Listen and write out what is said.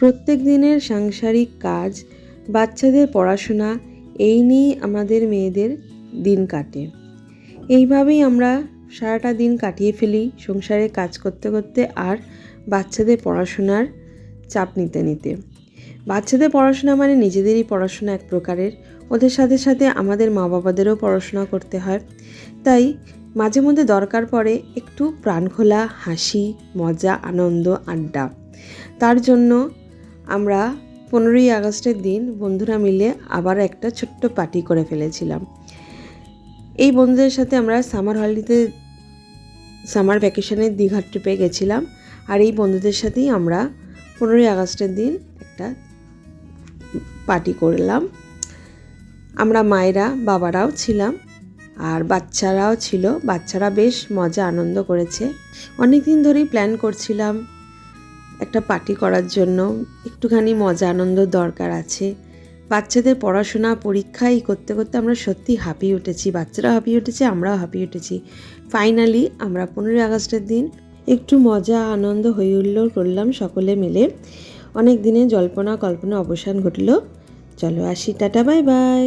প্রত্যেক দিনের সাংসারিক কাজ, বাচ্চাদের পড়াশোনা, এই নিয়েই আমাদের মেয়েদের দিন কাটে। এইভাবেই আমরা সারাটা দিন কাটিয়ে ফেলি সংসারে কাজ করতে করতে আর বাচ্চাদের পড়াশোনার চাপ নিতে নিতে। বাচ্চাদের পড়াশোনা মানে নিজেদেরই পড়াশোনা এক প্রকারের, ওদের সাথে সাথে আমাদের মা বাবাদেরও পড়াশোনা করতে হয়। তাই মাঝে মধ্যে দরকার পড়ে একটু প্রাণখোলা হাসি, মজা, আনন্দ, আড্ডা। তার জন্য আমরা 15ই আগস্টের দিন বন্ধুরা মিলে আবার একটা ছোট্ট পার্টি করে ফেলেছিলাম। এই বন্ধুদের সাথে আমরা সামার ভ্যাকেশনের দীঘা ট্রিপে গেছিলাম। আর এই বন্ধুদের সাথেই আমরা 15ই আগস্টের দিন একটা পার্টি করলাম। আমরা মায়েরা বাবারাও ছিলাম আর বাচ্চারাও ছিল। বাচ্চারা বেশ মজা আনন্দ করেছে। অনেক দিন ধরেই প্ল্যান করছিলাম একটা পার্টি করার জন্য, একটুখানি মজা আনন্দ দরকার আছে। বাচ্চাদের পড়াশোনা পরীক্ষাই করতে করতে আমরা সত্যি হাঁপিয়ে উঠেছি, বাচ্চারাও হাঁপিয়ে উঠেছে, আমরাও হাঁপিয়ে উঠেছি। ফাইনালি আমরা 15ই আগস্টের দিন একটু মজা আনন্দ হই হুল্লোড় করলাম সকলে মিলে। অনেক দিনে জল্পনা কল্পনা অবসান ঘটল। চলো আসি, টাটা, বাই বাই।